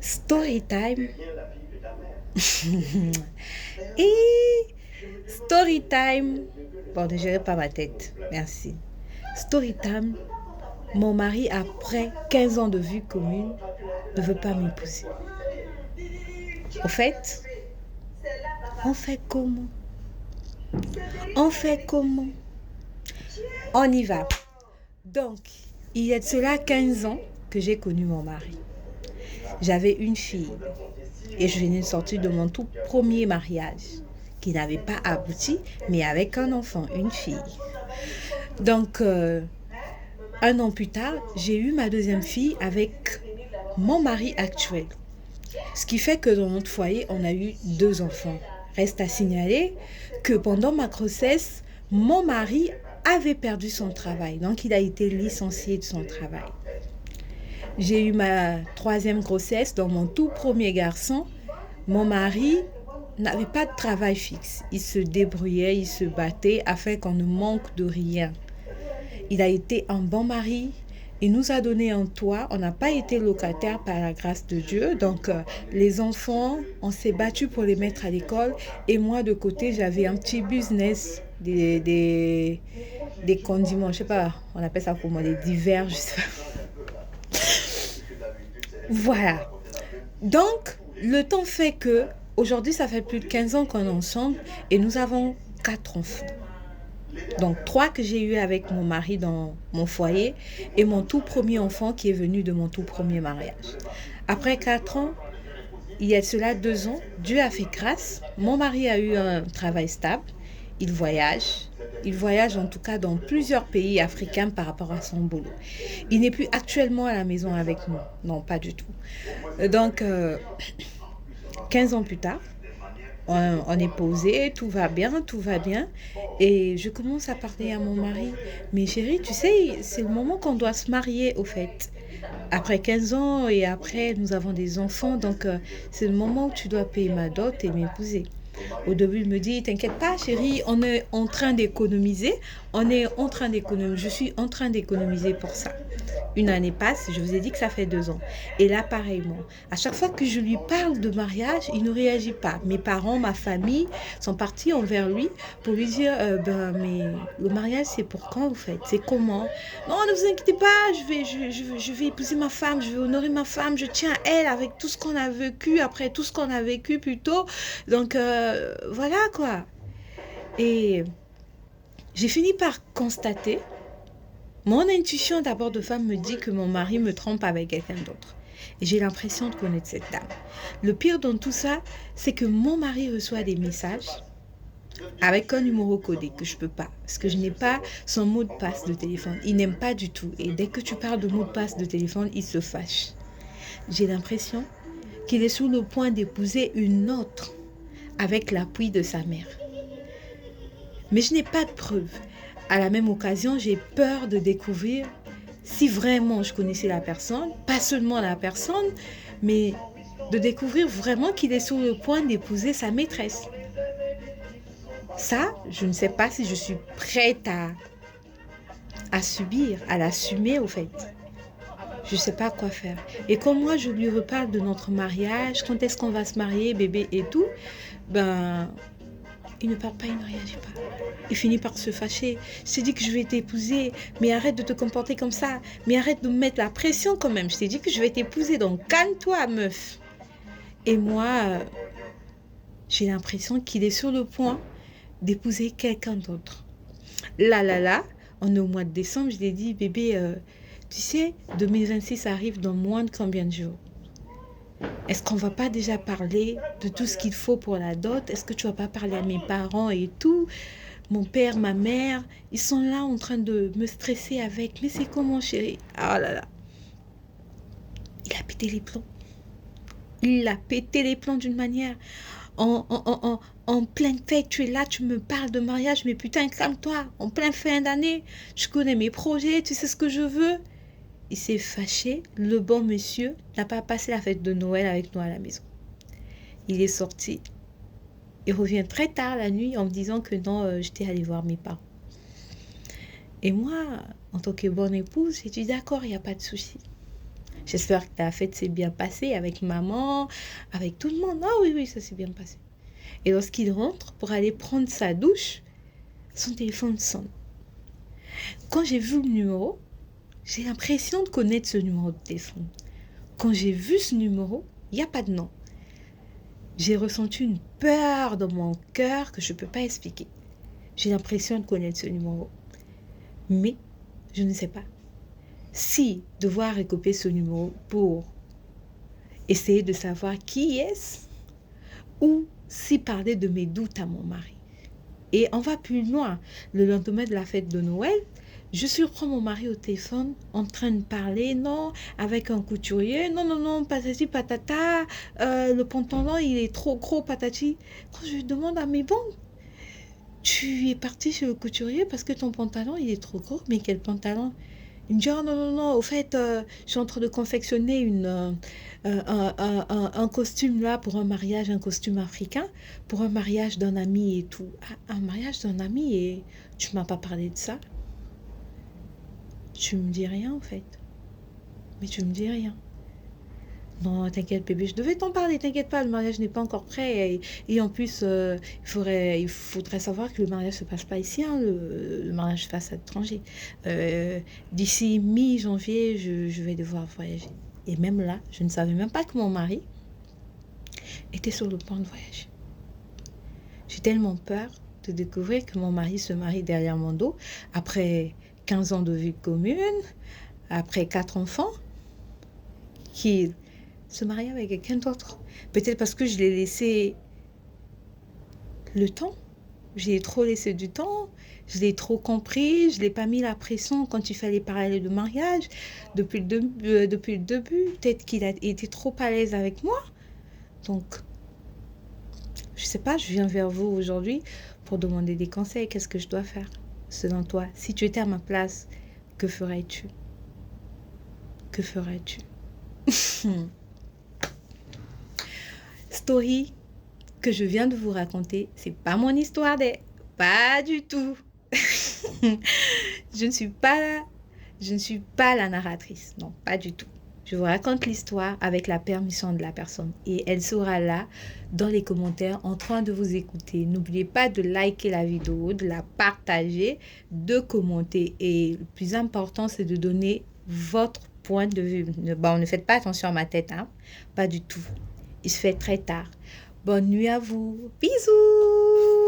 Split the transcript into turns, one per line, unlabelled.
Story time. Et story time. Bon, ne gérez pas ma tête. Merci. Story time. Mon mari, après 15 ans de vie commune, ne veut pas m'épouser. Au fait, on fait comment? On fait comment? On y va. Donc, il y a de cela 15 ans que j'ai connu mon mari. J'avais une fille et je venais de sortir de mon tout premier mariage qui n'avait pas abouti, mais avec un enfant, une fille. Donc, un an plus tard, j'ai eu ma deuxième fille avec mon mari actuel. Ce qui fait que dans notre foyer, on a eu 2 enfants. Reste à signaler que pendant ma grossesse, mon mari avait perdu son travail. Donc, il a été licencié de son travail. J'ai eu ma 3e grossesse dans mon tout premier garçon. Mon mari n'avait pas de travail fixe. Il se débrouillait, il se battait afin qu'on ne manque de rien. Il a été un bon mari. Il nous a donné un toit. On n'a pas été locataire par la grâce de Dieu. Donc, les enfants, on s'est battu pour les mettre à l'école. Et moi, de côté, j'avais un petit business, des condiments. Je ne sais pas, on appelle ça comment, des divers, je sais pas. Voilà. Donc, le temps fait que, aujourd'hui, ça fait plus de 15 ans qu'on est ensemble et nous avons 4 enfants. Donc, 3 que j'ai eu avec mon mari dans mon foyer et mon tout premier enfant qui est venu de mon tout premier mariage. Après 4 ans, il y a de cela 2 ans, Dieu a fait grâce. Mon mari a eu un travail stable. Il voyage. Il voyage en tout cas dans plusieurs pays africains par rapport à son boulot. Il n'est plus actuellement à la maison avec nous. Non, pas du tout. Donc, 15 ans plus tard, on est posé, tout va bien, tout va bien. Et je commence à parler à mon mari. Mais chérie, tu sais, c'est le moment qu'on doit se marier au fait. Après 15 ans et après, nous avons des enfants. Donc, c'est le moment où tu dois payer ma dot et m'épouser. Au début, il me dit, t'inquiète pas, chérie, on est en train d'économiser. Je suis en train d'économiser pour ça. Une année passe, je vous ai dit que ça fait 2 ans. Et là, pareillement, à chaque fois que je lui parle de mariage, il ne réagit pas. Mes parents, ma famille sont partis envers lui pour lui dire, mais le mariage, c'est pour quand, en fait? C'est comment? Non, ne vous inquiétez pas, je vais épouser ma femme, je vais honorer ma femme, je tiens à elle avec tout ce qu'on a vécu, après tout ce qu'on a vécu plus tôt. Donc, voilà, quoi. Et j'ai fini par constater. Mon intuition d'abord de femme me dit que mon mari me trompe avec quelqu'un d'autre. Et j'ai l'impression de connaître cette dame. Le pire dans tout ça, c'est que mon mari reçoit des messages avec un numéro codé que je ne peux pas. Parce que je n'ai pas son mot de passe de téléphone. Il n'aime pas du tout. Et dès que tu parles de mot de passe de téléphone, il se fâche. J'ai l'impression qu'il est sur le point d'épouser une autre avec l'appui de sa mère. Mais je n'ai pas de preuves. À la même occasion, j'ai peur de découvrir si vraiment je connaissais la personne, pas seulement la personne, mais de découvrir vraiment qu'il est sur le point d'épouser sa maîtresse. Ça, je ne sais pas si je suis prête à subir, à l'assumer au fait. Je ne sais pas quoi faire. Et quand moi je lui reparle de notre mariage, quand est-ce qu'on va se marier, bébé et tout, il ne parle pas, il ne réagit pas. Il finit par se fâcher. Je t'ai dit que je vais t'épouser, mais arrête de te comporter comme ça. Mais arrête de me mettre la pression quand même. Je t'ai dit que je vais t'épouser, donc calme-toi, meuf. Et moi, j'ai l'impression qu'il est sur le point d'épouser quelqu'un d'autre. Là, on est au mois de décembre, je lui ai dit, bébé, tu sais, 2026 arrive dans moins de combien de jours? Est-ce qu'on va pas déjà parler de tout ce qu'il faut pour la dot? Est-ce que tu vas pas parler à mes parents et tout? Mon père, ma mère, ils sont là en train de me stresser avec. Mais c'est comment, chérie? Ah là là. Il a pété les plombs. Il a pété les plombs d'une manière. En pleine fête, tu es là, tu me parles de mariage, mais putain, calme-toi. En pleine fin d'année, je connais mes projets, tu sais ce que je veux. Il s'est fâché. Le bon monsieur n'a pas passé la fête de Noël avec nous à la maison. Il est sorti. Il revient très tard la nuit en me disant que non, j'étais allée voir mes parents. Et moi, en tant que bonne épouse, j'ai dit d'accord, il n'y a pas de souci. J'espère que ta fête s'est bien passée avec maman, avec tout le monde. Ah oui, oui, ça s'est bien passé. Et lorsqu'il rentre pour aller prendre sa douche, son téléphone sonne. Quand j'ai vu le numéro, j'ai l'impression de connaître ce numéro de téléphone. Quand j'ai vu ce numéro, il n'y a pas de nom. J'ai ressenti une peur dans mon cœur que je ne peux pas expliquer. J'ai l'impression de connaître ce numéro. Mais je ne sais pas si devoir recopier ce numéro pour essayer de savoir qui est-ce ou si parler de mes doutes à mon mari. Et on va plus loin. Le lendemain de la fête de Noël, je surprends mon mari au téléphone en train de parler, non, avec un couturier, non, patati patata, le pantalon il est trop gros, patati. Quand je lui demande, ah mais bon, tu es parti chez le couturier parce que ton pantalon il est trop gros, mais quel pantalon? Il me dit, oh non, au fait, je suis en train de confectionner un costume là pour un mariage, un costume africain, pour un mariage d'un ami et tout. Ah, un mariage d'un ami et tu m'as pas parlé de ça? Tu me dis rien en fait. Mais tu me dis rien. Non, t'inquiète bébé, je devais t'en parler, t'inquiète pas, le mariage n'est pas encore prêt. Et en plus, il faudrait savoir que le mariage se passe pas ici, hein, le mariage se passe à l'étranger. D'ici mi-janvier, je vais devoir voyager. Et même là, je ne savais même pas que mon mari était sur le point de voyager. J'ai tellement peur de découvrir que mon mari se marie derrière mon dos, après 15 ans de vie commune, après 4 enfants, qu'il se marie avec quelqu'un d'autre. Peut-être parce que je l'ai laissé le temps. Je l'ai trop laissé du temps. Je l'ai trop compris. Je ne l'ai pas mis la pression quand il fallait parler de mariage. Depuis le début, peut-être qu'il a été trop à l'aise avec moi. Donc, je ne sais pas, je viens vers vous aujourd'hui pour demander des conseils. Qu'est-ce que je dois faire selon toi? Si tu étais à ma place, que ferais-tu? Que ferais-tu? Story que je viens de vous raconter, c'est pas mon histoire, pas du tout. je ne suis pas la narratrice, non, pas du tout. Je vous raconte l'histoire avec la permission de la personne et elle sera là dans les commentaires en train de vous écouter. N'oubliez pas de liker la vidéo, de la partager, de commenter et le plus important, c'est de donner votre point de vue. Bon, ne faites pas attention à ma tête, hein, pas du tout. Il se fait très tard. Bonne nuit à vous. Bisous.